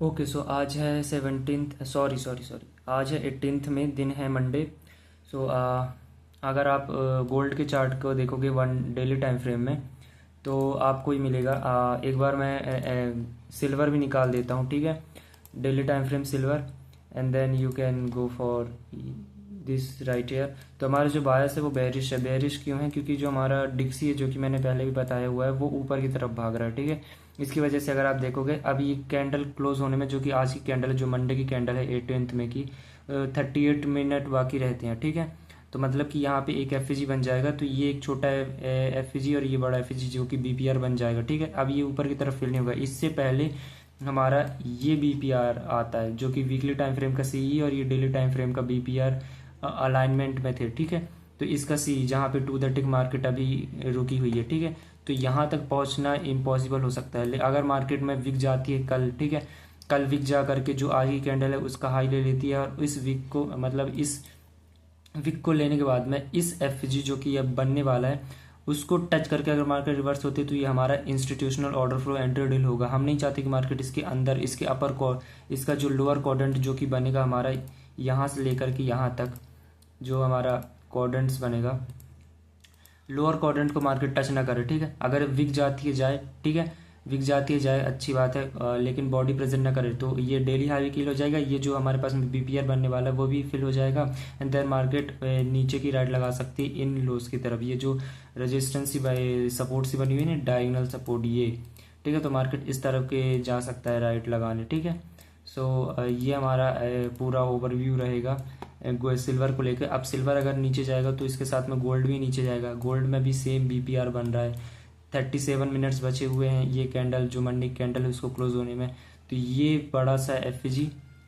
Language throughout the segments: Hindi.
ओके सो आज है 17th, सॉरी सॉरी सॉरी, आज है 18th में, दिन है मंडे। सो अगर आप गोल्ड के चार्ट को देखोगे वन डेली टाइम फ्रेम में तो आपको ही मिलेगा। एक बार मैं सिल्वर भी निकाल देता हूँ, ठीक है। Daily time frame silver and then you can go for this right year. तो हमारा जो बायस है वो बेरिश है। बेरिश क्यों है? क्योंकि जो हमारा डिक्सी है, जो कि मैंने पहले भी बताया हुआ है, वो ऊपर की तरफ भाग रहा है, ठीक है। इसकी वजह से अगर आप देखोगे अभी ये कैंडल क्लोज होने में, जो कि आज की कैंडल है, जो मंडे की कैंडल है 18th में की, 38 मिनट बाकी रहते हैं, ठीक है। तो मतलब कि यहाँ पे एक एफ बन जाएगा। तो ये एक छोटा एफ और ये बड़ा एफ जो कि बीपीआर बन जाएगा, ठीक है। अब ये ऊपर की तरफ फिल नहीं होगा। इससे पहले हमारा ये बीपीआर आता है, जो कि वीकली टाइम फ्रेम का सीई और ये डेली टाइम फ्रेम का बीपीआर अलाइनमेंट में थे, ठीक है। तो इसका सी जहाँ पे टू द टिक मार्केट अभी रुकी हुई है, ठीक है। तो यहाँ तक पहुँचना इम्पॉसिबल हो सकता है अगर मार्केट में विक जाती है कल, ठीक है। कल विक जा करके जो आज की कैंडल है उसका हाई ले लेती है, और इस विक को, मतलब इस विक को लेने के बाद में इस एफ जो कि अब बनने वाला है उसको टच करके अगर मार्केट रिवर्स होती है तो ये हमारा institutional order flow entry deal होगा। हम नहीं चाहते कि मार्केट इसके अंदर, इसके इसका जो लोअर क्वाड्रेंट जो कि बनेगा हमारा यहाँ से लेकर के यहाँ तक, जो हमारा क्वाड्रेंट्स बनेगा, लोअर क्वाड्रेंट को मार्केट टच ना करे, ठीक है। अगर विक जाती है जाए, ठीक है, विक जाती है जाए, अच्छी बात है, लेकिन बॉडी प्रेजेंट ना करे तो ये डेली हाई किल हो जाएगा। ये जो हमारे पास में बीपीआर बनने वाला है वो भी फिल हो जाएगा, एंड देन मार्केट नीचे की राइट लगा सकती है इन लोस की तरफ। ये जो रेजिस्टेंस सपोर्ट सी बनी हुई है ना, डायगोनल सपोर्ट, ये ठीक है। तो मार्केट इस तरफ के जा सकता है राइट लगाने, ठीक है। सो ये हमारा पूरा ओवरव्यू रहेगा सिल्वर को लेकर। अब सिल्वर अगर नीचे जाएगा तो इसके साथ में गोल्ड भी नीचे जाएगा। गोल्ड में भी सेम बीपीआर बन रहा है। 37 मिनट्स बचे हुए हैं ये कैंडल, जो मंडे की कैंडल है उसको क्लोज होने में। तो ये बड़ा सा एफ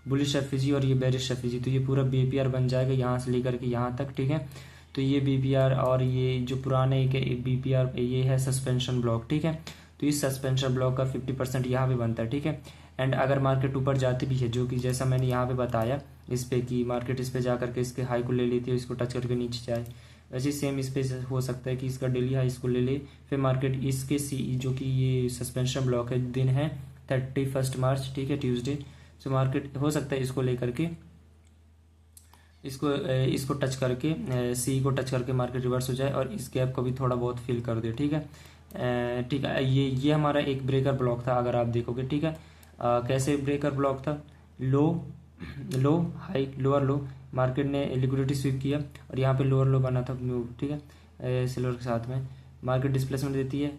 बुलिश एफ और ये बेरिश एफ तो ये पूरा बीपीआर बन जाएगा यहाँ से लेकर के यहाँ तक, ठीक है। तो ये बीपीआर और ये जो पुराने एक बीपीआर, ये है सस्पेंशन ब्लॉक, ठीक है। तो इस सस्पेंशन ब्लॉक का 50% यहाँ पे बनता है, ठीक है। एंड अगर मार्केट ऊपर जाती भी है, जो कि जैसा मैंने यहाँ पे बताया इस पे, कि मार्केट इस पे जा करके इसके हाई को ले लेती है, इसको टच करके नीचे जाए, वैसे सेम इस पे हो सकता है कि इसका डेली हाई इसको ले ले, फिर मार्केट इसके सीई, जो कि ये सस्पेंशन ब्लॉक है, दिन है 31 मार्च, ठीक है, ट्यूसडे। सो मार्केट हो सकता है इसको लेकर के इसको टच करके, सी को टच करके मार्केट रिवर्स हो जाए और इस गैप को भी थोड़ा बहुत फिल कर दे, ठीक है। ठीक है, ये हमारा एक ब्रेकर ब्लॉक था अगर आप देखोगे, ठीक है। कैसे ब्रेकर ब्लॉक था? लो लो हाई, लोअर लो, मार्केट ने लिक्विडिटी स्वीप किया और यहाँ पे लोअर लो बना था, ठीक है, सिल्वर के साथ में मार्केट डिस्प्लेसमेंट देती है,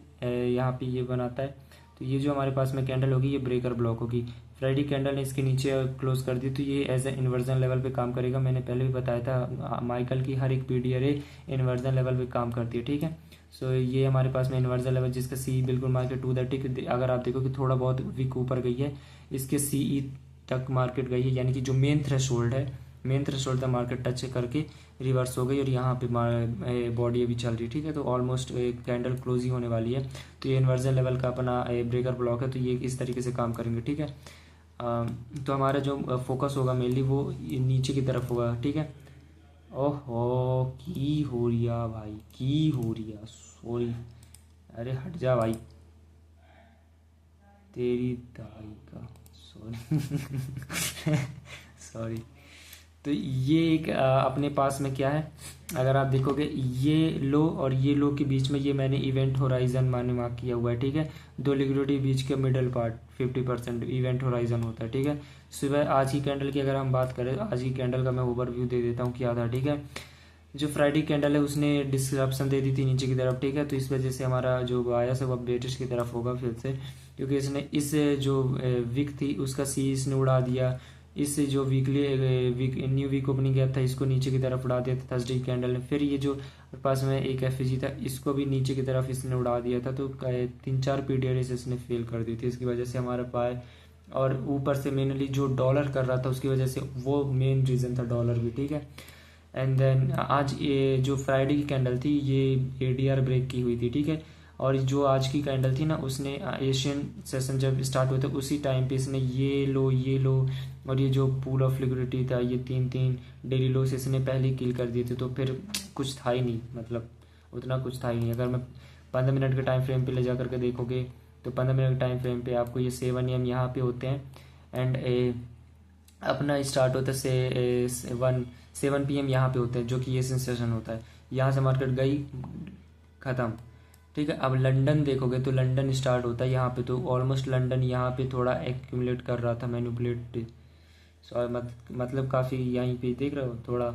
यहाँ पे ये बनाता है। तो ये जो हमारे पास में कैंडल होगी ये ब्रेकर ब्लॉक होगी। फ्राइडे कैंडल ने इसके नीचे क्लोज कर दी तो ये एज ए इन्वर्जन लेवल पे काम करेगा। मैंने पहले भी बताया था माइकल की हर एक पीडीआर इन्वर्जन लेवल पे काम करती है, ठीक है। सो ये हमारे पास में इन्वर्जन लेवल, जिसका सी बिल्कुल मार्केट टू दैट, अगर आप देखो कि थोड़ा बहुत वीक ऊपर गई है, इसके सीई तक मार्केट गई है, यानी कि जो मेन थ्रेशोल्ड है, मेन थ्रेशोल्ड तक मार्केट टच करके रिवर्स हो गई और यहाँ पे बॉडी अभी चल रही है, ठीक है। तो ऑलमोस्ट कैंडल क्लोज ही होने वाली है। तो ये इन्वर्जन लेवल का अपना ब्रेकर ब्लॉक है, तो ये इस तरीके से काम करेंगे, ठीक है। तो हमारा जो फोकस होगा मेनली वो नीचे की तरफ होगा, ठीक है। ओहो, की हो रिया भाई, की हो रिया, सॉरी, अरे हट जा भाई, तेरी दाई का, सॉरी सॉरी। तो ये एक अपने पास में क्या है, अगर आप देखोगे ये लो और ये लो के बीच में ये मैंने इवेंट होराइजन माने मार्क किया हुआ है, ठीक है। दो लिक्विडिटी बीच के मिडल पार्ट 50% इवेंट होराइजन होता है, ठीक है। सुबह आज की कैंडल की अगर हम बात करें, आज की कैंडल का मैं ओवरव्यू दे देता हूँ क्या था, ठीक है। जो फ्राइडे कैंडल है उसने डिस्क्रिप्शन दे दी थी नीचे की तरफ, ठीक है। तो इस वजह से हमारा जो बायस है वो बेटिश की तरफ होगा फिर से, क्योंकि इसने इस जो वीक थी उसका सी इसने उड़ा दिया। इस जो न्यू वीक ओपनिंग गैप था इसको नीचे की तरफ उड़ा दिया था थर्सडे कैंडल ने। फिर ये जो पास में एक एफ था इसको भी नीचे की तरफ इसने उड़ा दिया था। तो 3-4 पीरियड इसने फेल कर दी थी, इसकी वजह से हमारा पाए, और ऊपर से मेनली जो डॉलर कर रहा था उसकी वजह से, वो मेन रीज़न था डॉलर भी, ठीक है। एंड देन आज ये जो फ्राइडे की कैंडल थी ये एडीआर ब्रेक की हुई थी, ठीक है। और जो आज की कैंडल थी ना, उसने एशियन सेशन जब स्टार्ट हुआ था उसी टाइम पे इसने ये लो और ये जो पूल ऑफ लिक्विडिटी था, ये 3 डेली लो से इसने पहले किल कर दिए थे। तो फिर कुछ था ही नहीं, मतलब उतना कुछ था ही नहीं। अगर मैं 15 मिनट के टाइम फ्रेम पे ले जा करके देखोगे तो 15 मिनट के टाइम फ्रेम पे आपको ये 7 AM यहाँ पे होते हैं, एंड अपना स्टार्ट होता है 7 PM यहाँ पे होते हैं, जो कि ये सेंसेशन होता है। यहाँ से मार्केट गई, ख़त्म, ठीक है। अब लंदन देखोगे तो लंदन स्टार्ट होता है यहाँ पे, तो ऑलमोस्ट लंदन यहाँ पे थोड़ा एक्यूमुलेट कर रहा था, मैनिपुलेट, सॉरी मतलब काफ़ी यहीं पे देख रहे हो थोड़ा।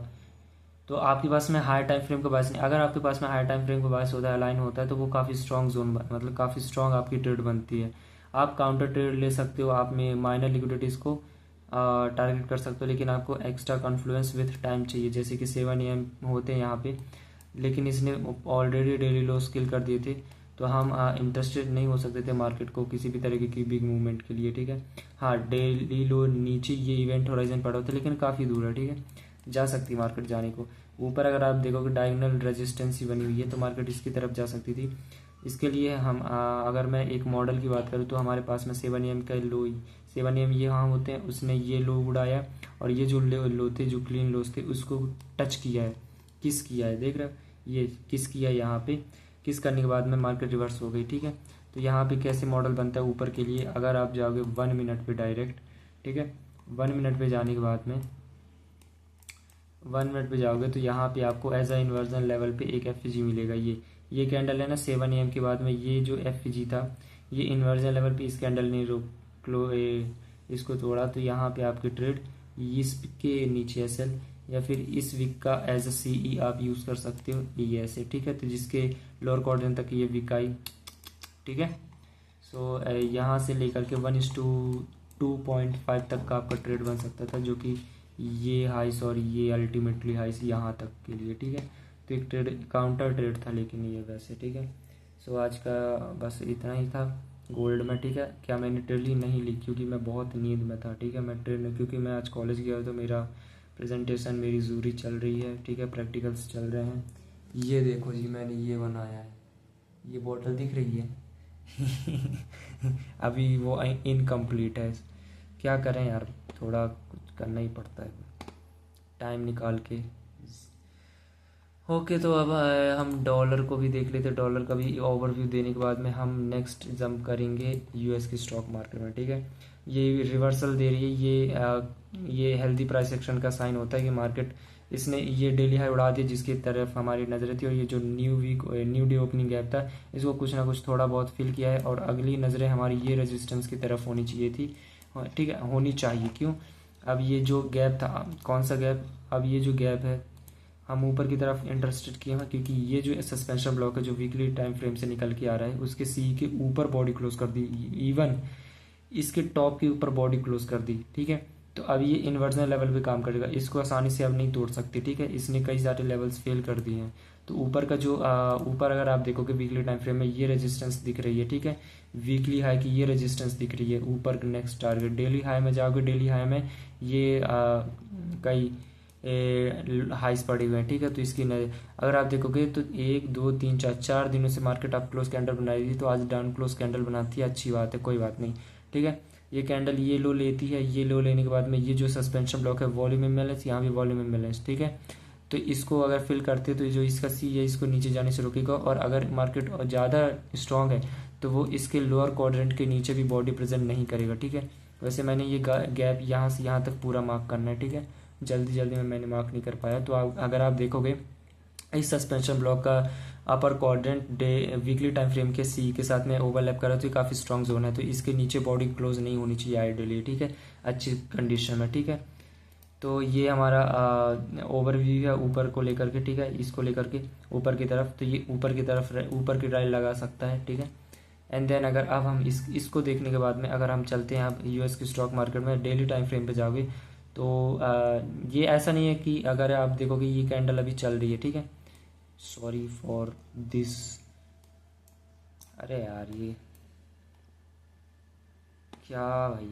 तो आपके पास में हाई टाइम फ्रेम का बायस नहीं, अगर आपके पास में हाई टाइम फ्रेम का बायस होता है, अलाइन होता है, तो वो काफ़ी स्ट्रॉन्ग जोन मतलब काफ़ी स्ट्रॉन्ग आपकी ट्रेड बनती है। आप काउंटर ट्रेड ले सकते हो, आप में माइनर लिक्विडिटीज़ को टारगेट कर सकते हो, लेकिन आपको एक्स्ट्रा कॉन्फ्लुएंस विथ टाइम चाहिए, जैसे कि 7 AM होते हैं यहाँ पे, लेकिन इसने ऑलरेडी डेली लो स्किल कर दिए थे, तो हम इंटरेस्टेड नहीं हो सकते थे मार्केट को किसी भी तरीके की बिग मूवमेंट के लिए, ठीक है। हाँ, डेली लो नीचे ये इवेंट होराइजन पड़ा होता है, लेकिन काफ़ी दूर है, ठीक है, जा सकती मार्केट जाने को। ऊपर अगर आप देखोगे डायगोनल रेजिस्टेंस ही बनी हुई है, तो मार्केट इसकी तरफ जा सकती थी। इसके लिए हम अगर मैं एक मॉडल की बात करूँ तो हमारे पास में 7 AM का लो, 7 AM ये यहाँ होते हैं, उसने ये लो उड़ाया, और ये जो लो थे, जो क्लीन लोस थे, उसको टच किया है, किस किया है, देख रहे हो, ये किस किया है, यहाँ पे किस करने के बाद में मार्केट रिवर्स हो गई, ठीक है। तो यहाँ पे कैसे मॉडल बनता है ऊपर के लिए, अगर आप जाओगे 1 मिनट पे डायरेक्ट, ठीक है, 1 मिनट पे जाने के बाद में 1 मिनट पे जाओगे तो यहाँ पे आपको एज अ इन्वर्जन लेवल पे एक FG मिलेगा। ये कैंडल है ना 7 AM के बाद में, ये जो FG था, ये इन्वर्जन लेवल पे इस कैंडल ने इसको तोड़ा, तो यहाँ पे आपकी ट्रेड इसके नीचे SL या फिर इस वीक का एज अ CE आप यूज़ कर सकते हो, ये ऐसे, ठीक है। तो जिसके लोअर क्वाड्रेंट तक ये वीक आई, ठीक है। सो यहाँ से लेकर के 1:2.5 तक का आपका ट्रेड बन सकता था, जो कि ये हाइस और ये अल्टीमेटली हाइस यहाँ तक के लिए, ठीक है। तो एक ट्रेड काउंटर ट्रेड था, लेकिन ये वैसे, ठीक है। सो आज का बस इतना ही था गोल्ड में, ठीक है। क्या मैंने ट्रेड ही नहीं ली, क्योंकि मैं बहुत नींद में था, ठीक है। मैं ट्रेड क्योंकि मैं आज कॉलेज गया तो मेरा प्रेजेंटेशन, मेरी जूरी चल रही है, ठीक है, प्रैक्टिकल्स चल रहे हैं। ये देखो जी, मैंने ये बनाया है, ये बॉटल दिख रही है अभी वो इनकम्प्लीट है, क्या करें यार, थोड़ा कुछ करना ही पड़ता है टाइम निकाल के। ओके, तो अब हम डॉलर को भी देख लेते, डॉलर का भी ओवरव्यू देने के बाद में हम नेक्स्ट जंप करेंगे US की स्टॉक मार्केट में, ठीक है। ये रिवर्सल दे रही है, ये हेल्दी प्राइस एक्शन का साइन होता है कि मार्केट इसने ये डेली हाई उड़ा दिया, जिसकी तरफ हमारी नजर थी, और ये जो न्यू डे ओपनिंग गैप था, इसको कुछ ना कुछ थोड़ा बहुत फिल किया है, और अगली नज़रें हमारी ये रेजिस्टेंस की तरफ होनी चाहिए थी, ठीक है, होनी चाहिए। क्यों, अब ये जो गैप था, कौन सा गैप, अब ये जो गैप है हम ऊपर की तरफ इंटरेस्टेड किए हैं, क्योंकि ये जो सस्पेंशन ब्लॉक है जो वीकली टाइम फ्रेम से निकल के आ रहा है, उसके CE के ऊपर बॉडी क्लोज कर दी, इवन इसके टॉप के ऊपर बॉडी क्लोज कर दी, ठीक है। तो अब ये इन्वर्जन लेवल पे काम करेगा, इसको आसानी से अब नहीं तोड़ सकती, ठीक है। इसने कई सारे लेवल्स फेल कर दिए हैं। तो ऊपर का जो ऊपर अगर आप देखोगे वीकली टाइम फ्रेम में ये रेजिस्टेंस दिख रही है, ठीक है, वीकली हाई की ये रेजिस्टेंस दिख रही है, ऊपर नेक्स्ट टारगेट। डेली हाई में जाओगे, डेली हाई में ये कई हाइस पड़े हुए हैं, ठीक है। तो इसकी अगर आप देखोगे तो 1 2 3 4 दिनों से मार्केट आप क्लोज कैंडल बनाई थी, तो आज डाउन क्लोज कैंडल बनाती है, अच्छी बात है, कोई बात नहीं, ठीक है। ये कैंडल ये लो लेती है, ये लो लेने के बाद में ये जो सस्पेंशन ब्लॉक है वॉल्यूम इम्बैलेंस, यहाँ भी वॉल्यूम इम्बैलेंस, ठीक है। तो इसको अगर फिल करते तो जो इसका C है इसको नीचे जाने से रोकेगा, और अगर मार्केट ज़्यादा स्ट्रांग है तो वो इसके लोअर क्वाड्रेंट के नीचे भी बॉडी प्रेजेंट नहीं करेगा, ठीक है। वैसे मैंने ये गैप यहाँ से यहाँ तक पूरा मार्क करना है, ठीक है, जल्दी में मैंने मार्क नहीं कर पाया। तो अगर आप देखोगे इस सस्पेंशन ब्लॉक का upper quadrant day weekly time frame के CE के साथ में ओवरलैप कर रहा है, तो ये काफ़ी स्ट्रॉन्ग जोन है, तो इसके नीचे बॉडी क्लोज नहीं होनी चाहिए आइडियली, ठीक है, अच्छी कंडीशन में, ठीक है। तो ये हमारा ओवरव्यू है ऊपर को लेकर के, ठीक है, इसको लेकर के ऊपर की तरफ, तो ये ऊपर की तरफ ऊपर की ड्राइव लगा सकता है, ठीक है। एंड देन अगर अब हम इसको देखने के बाद में अगर हम चलते हैं आप US की स्टॉक मार्केट में डेली टाइम फ्रेम पे जाओगे, तो ये ऐसा नहीं है कि अगर आप देखोगे ये कैंडल अभी चल रही है, ठीक है, सॉरी फॉर दिस, अरे यार ये क्या भाई,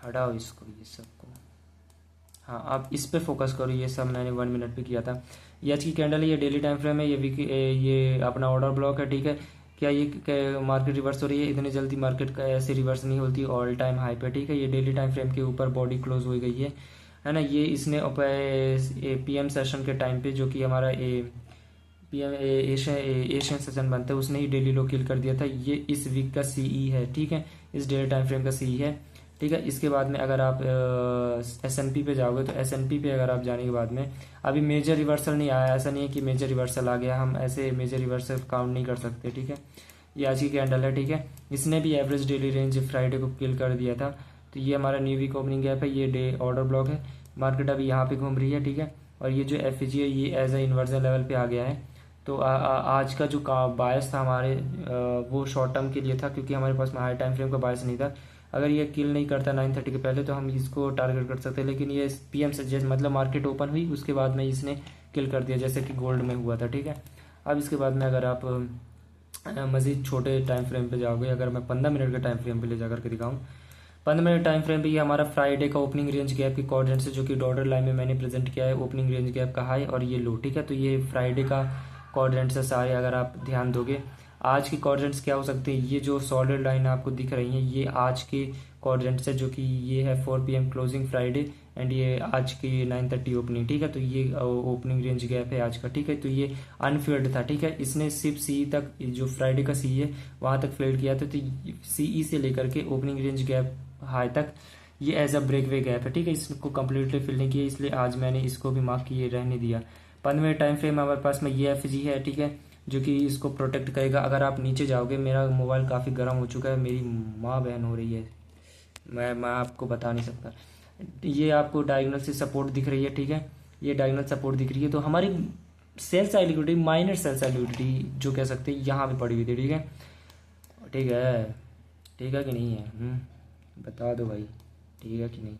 हटाओ इसको, ये सबको, हाँ आप इस पे फोकस करो, ये सब मैंने 1 मिनट पे किया था। ये आज की कैंडल है, ये डेली टाइम फ्रेम है, ये अपना ऑर्डर ब्लॉक है, ठीक है। क्या ये मार्केट रिवर्स हो रही है, इतनी जल्दी मार्केट का ऐसे रिवर्स नहीं होती, ऑल टाइम हाई पे, ठीक है। ये डेली टाइम फ्रेम के ऊपर बॉडी क्लोज हो गई है ना। ये इसने PM सेशन के टाइम पे, जो कि हमारा PM एशियन सेशन बनता है, उसने ही डेली लो किल कर दिया था। ये इस वीक का CE है, ठीक है, इस डेली टाइम फ्रेम का CE है, ठीक है। इसके बाद में अगर आप S&P पे जाओगे तो S&P पे अगर आप जाने के बाद में अभी मेजर रिवर्सल नहीं आया, ऐसा नहीं है कि मेजर रिवर्सल आ गया, हम ऐसे मेजर रिवर्सल काउंट नहीं कर सकते, ठीक है। ये आज की कैंडल है, ठीक है। इसने भी एवरेज डेली रेंज फ्राइडे को किल कर दिया था। तो ये हमारा न्यू वीक ओपनिंग गैप है, ये डे ऑर्डर ब्लॉक है, मार्केट अभी यहाँ पे घूम रही है, ठीक है। और ये जो FG है ये एज ए इन्वर्जन लेवल पे आ गया है। तो आज का जो बायस था हमारे वो शॉर्ट टर्म के लिए था, क्योंकि हमारे पास में हाई टाइम फ्रेम का बायस नहीं था। अगर ये किल नहीं करता 9:30 के पहले तो हम इसको टारगेट कर सकते, लेकिन ये PM सजेस्ट मतलब मार्केट ओपन हुई उसके बाद में इसने किल कर दिया, जैसे कि गोल्ड में हुआ था, ठीक है। अब इसके बाद में अगर आप मज़ीद छोटे टाइम फ्रेम पे जाओगे, अगर मैं 15 मिनट के टाइम फ्रेम पे ले जा करके दिखाऊँ, 15 मिनट टाइम फ्रेम पे ये हमारा फ्राइडे का ओपनिंग रेंज गैप की कोऑर्डिनेट्स है, जो कि डॉलर लाइन में मैंने प्रेजेंट किया है। ओपनिंग रेंज गैप का हाई और ये लो, ठीक है। तो ये फ्राइडे का कोऑर्डिनेट्स है सारे, अगर आप ध्यान दोगे। आज की कोऑर्डिनेट्स क्या हो सकते हैं, ये जो सॉलिड लाइन आपको दिख रही है ये आज के कोऑर्डिनेट्स है, जो कि ये है 4 PM क्लोजिंग फ्राइडे एंड ये आज की 9:30 ओपनिंग, ठीक है। तो ये ओपनिंग रेंज गैप है आज का, ठीक है। तो ये अनफिल्ड था, ठीक है। इसने सिर्फ CE तक, जो फ्राइडे का CE है वहां तक फिल्ड किया था। तो CE से लेकर के ओपनिंग रेंज गैप हाई तक ये एज अ ब्रेकवे गैप है, ठीक है। इसको कम्प्लीटली फिल नहीं किया, इसलिए आज मैंने इसको भी मार्क किए रहने दिया। 15 मिनट टाइम फ्रेम हमारे पास में ये FG है, ठीक है, जो कि इसको प्रोटेक्ट करेगा। अगर आप नीचे जाओगे, मेरा मोबाइल काफ़ी गर्म हो चुका है, मेरी माँ बहन हो रही है, मैं आपको बता नहीं सकता। ये आपको डायगोनल से सपोर्ट दिख रही है, ठीक है, ये डायगोनल सपोर्ट दिख रही है। तो हमारी sell side liquidity, minor sell side liquidity जो कह सकते हैं, यहाँ पे पड़ी हुई थी, ठीक है, ठीक है, ठीक है कि नहीं है, बता दो भाई, ठीक है कि नहीं।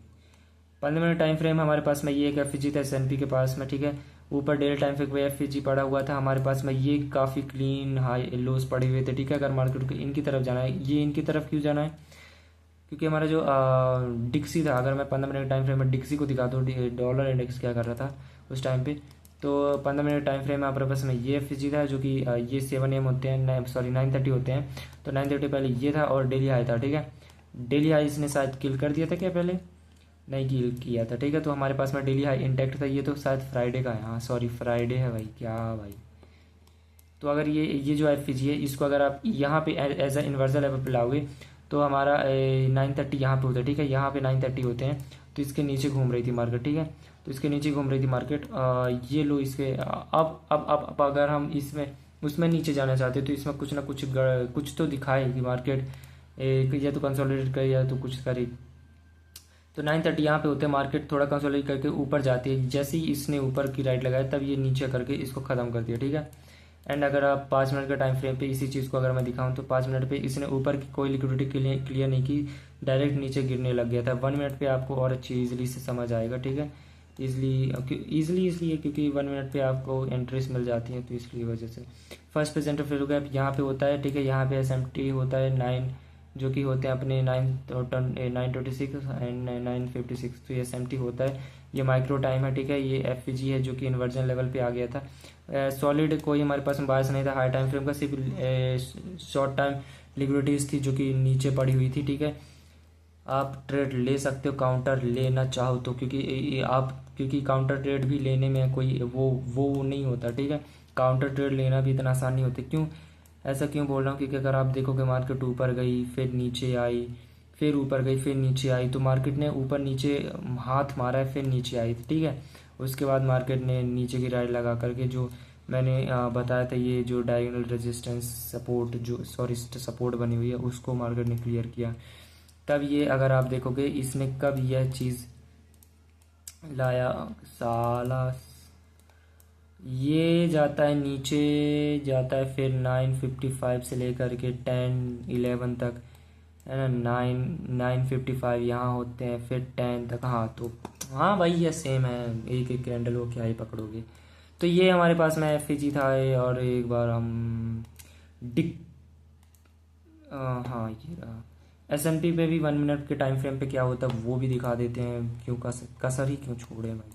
15 मिनट टाइम फ्रेम हमारे पास में ये एक FG था S&P के पास में, ठीक है। ऊपर डेली टाइम फ्रेम पे FG पड़ा हुआ था हमारे पास में, ये काफ़ी क्लीन हाई लोज पड़े हुए थे, ठीक है। अगर मार्केट को इनकी तरफ जाना है, ये इनकी तरफ क्यों जाना है, क्योंकि हमारा जो डिक्सी था, अगर मैं 15 मिनट टाइम फ्रेम में डिक्सी को दिखा दूँ, डॉलर इंडेक्स क्या कर रहा था उस टाइम पे, तो 15 मिनट टाइम फ्रेम में हमारे पास में ये FG था, जो कि ये 7 AM होते हैं, सॉरी 9:30 होते हैं। तो 9:30 पहले ये था और डेली हाई था, ठीक है। डेली हाई इसने शायद किल कर दिया था क्या, पहले नहीं किल किया था, ठीक है। तो हमारे पास में डेली हाई इंटैक्ट था। ये तो शायद फ्राइडे का है, हाँ सॉरी फ्राइडे है भाई, क्या भाई। तो अगर ये जो FG है, इसको अगर आप यहाँ पे एज अ इन्वर्जन लेवल पे लाओगे तो हमारा 9:30 यहाँ पे होता है, ठीक है, यहाँ पे 9:30 होते हैं। तो इसके नीचे घूम रही थी मार्केट, ठीक है, तो इसके नीचे घूम रही थी मार्केट। ये लो इसके अब अगर हम इसमें उसमें नीचे जाना चाहते तो इसमें कुछ ना कुछ तो दिखाए कि मार्केट या तो कंसोलिडेट करे या तो कुछ करे। तो 9:30 यहाँ पे होते हैं, मार्केट थोड़ा कंसोलिडेट करके ऊपर जाती है। जैसे ही इसने ऊपर की राइट लगाया तब ये नीचे करके इसको ख़त्म कर दिया, ठीक है। एंड अगर आप 5 मिनट का टाइम फ्रेम पे इसी चीज़ को अगर मैं दिखाऊं तो 5 मिनट पे इसने ऊपर की कोई लिक्विडिटी क्लियर नहीं की, डायरेक्ट नीचे गिरने लग गया था। 1 मिनट पे आपको और अच्छी ईजिली से समझ आएगा, ठीक है। ईजिली इसलिए क्योंकि 1 मिनट पे आपको एंट्रीज मिल जाती हैं, तो इसलिए वजह से फर्स्ट प्रेजेंटर फिर गैप यहाँ पे होता है, ठीक है। यहाँ पे SMT होता है 9, जो कि होते हैं अपने 9:26 एंड 9:56, तो ये SMT होता है। ये माइक्रो टाइम है, ठीक है। ये FG है जो कि इन्वर्जन लेवल पे आ गया था। सॉलिड कोई हमारे पास बायस नहीं था हाई टाइम फ्रेम का, सिर्फ शॉर्ट टाइम लिक्विडिटीज थी जो कि नीचे पड़ी हुई थी, ठीक है। आप ट्रेड ले सकते हो काउंटर लेना चाहो तो, क्योंकि काउंटर ट्रेड भी लेने में कोई वो नहीं होता, ठीक है। काउंटर ट्रेड लेना भी इतना आसान नहीं होता। क्यों ऐसा क्यों बोल रहा हूँ, क्योंकि अगर आप देखोगे मार्केट ऊपर गई फिर नीचे आई, फिर ऊपर गई फिर नीचे आई, तो मार्केट ने ऊपर नीचे हाथ मारा है फिर नीचे आई, ठीक है। उसके बाद मार्केट ने नीचे की राइट लगा करके जो मैंने बताया था, ये जो डायगोनल रेजिस्टेंस सपोर्ट जो सपोर्ट बनी हुई है उसको मार्केट ने क्लियर किया। तब ये अगर आप देखोगे इसने कब यह चीज़ लाया, साला ये जाता है नीचे, जाता है फिर 9:55 से लेकर के 10-11 तक, है ना। 9:55 यहाँ होते हैं, फिर 10 तक। हाँ तो हाँ भाई ये सेम है, एक एक कैंडल को क्या ही पकड़ोगे। तो ये हमारे पास में FG था। और एक बार हम डिक हाँ ये रहा S&P पे भी 1 मिनट के टाइम फ्रेम पे क्या होता है वो भी दिखा देते हैं। क्यों कसर ही क्यों छोड़े भाई,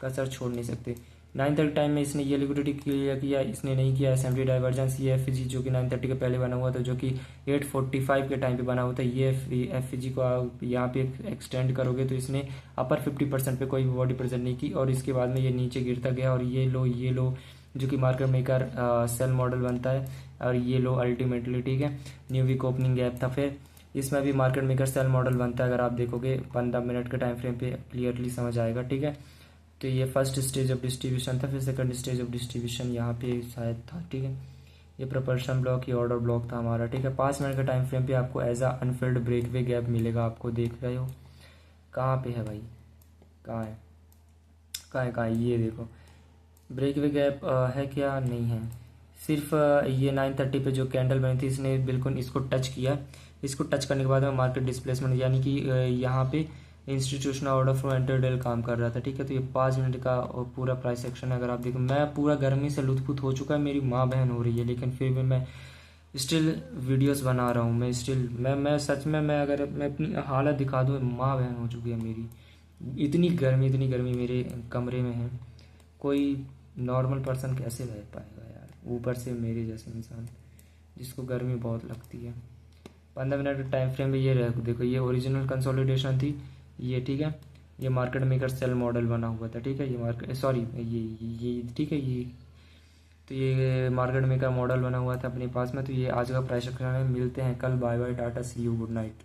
कसर छोड़ नहीं सकते। 9:30 टाइम में इसने ये लिक्विडिटी क्लियर किया, इसने नहीं किया। SMT डाइवर्जेंस ये FG जो कि 9:30 के पहले बना हुआ था, जो कि 8:45 के टाइम पे बना हुआ था, ये FG को आप यहाँ पे एक्सटेंड करोगे तो इसने अपर 50% पे कोई बॉडी प्रेजेंट नहीं की, और इसके बाद में ये नीचे गिरता गया और ये लो जो कि मार्केट मेकर सेल मॉडल बनता है, और ये लो अल्टीमेटली, ठीक है। न्यू वीक ओपनिंग गैप था, फिर इसमें भी मार्केट मेकर सेल मॉडल बनता है। अगर आप देखोगे 15 मिनट के टाइम फ्रेम पे क्लियरली समझ आएगा, ठीक है। तो ये फर्स्ट स्टेज ऑफ डिस्ट्रीब्यूशन था, फिर सेकंड स्टेज ऑफ डिस्ट्रीब्यूशन यहाँ पे शायद था, ठीक है। ये प्रपल्शन ब्लॉक, ये ऑर्डर ब्लॉक था हमारा, ठीक है। 5 मिनट के टाइम फ्रेम पे आपको एज अ अनफिल्ड ब्रेकवे गैप मिलेगा, आपको देख रहे हो कहाँ पे है भाई, कहाँ है, कहाँ है, ये देखो ब्रेकवे गैप है क्या, नहीं है। सिर्फ ये 9:30 पे जो कैंडल बनी थी, इसने बिल्कुल इसको टच किया। इसको टच करने के बाद में मार्केट डिस्प्लेसमेंट, यानी कि यहाँ पे इंस्टीट्यूशनल ऑर्डर फ्लो एंटरडेल काम कर रहा था, ठीक है। तो ये 5 मिनट का पूरा प्राइस एक्शन है। अगर आप देखो, मैं पूरा गर्मी से लुत्फुत हो चुका है, मेरी माँ बहन हो रही है, लेकिन फिर भी मैं स्टिल वीडियोस बना रहा हूँ। मैं स्टिल मैं सच में, मैं अगर मैं अपनी हालत दिखा दूँ, माँ बहन हो चुकी है मेरी। इतनी गर्मी मेरे कमरे में है। कोई नॉर्मल पर्सन कैसे रह पाएगा यार, ऊपर से मेरे जैसे इंसान जिसको गर्मी बहुत लगती है। 15 मिनट के टाइम फ्रेम में ये रह देखो, ये ओरिजिनल कंसोलिडेशन थी ये, ठीक है। ये मार्केट मेकर सेल मॉडल बना हुआ था, ठीक है। ये मार्केट सॉरी ये ठीक है, ये तो ये मार्केट मेकर मॉडल बना हुआ था अपने पास में। तो ये आज का प्राइस एक्शन है, मिलते हैं कल, bye bye tata, see you, good night.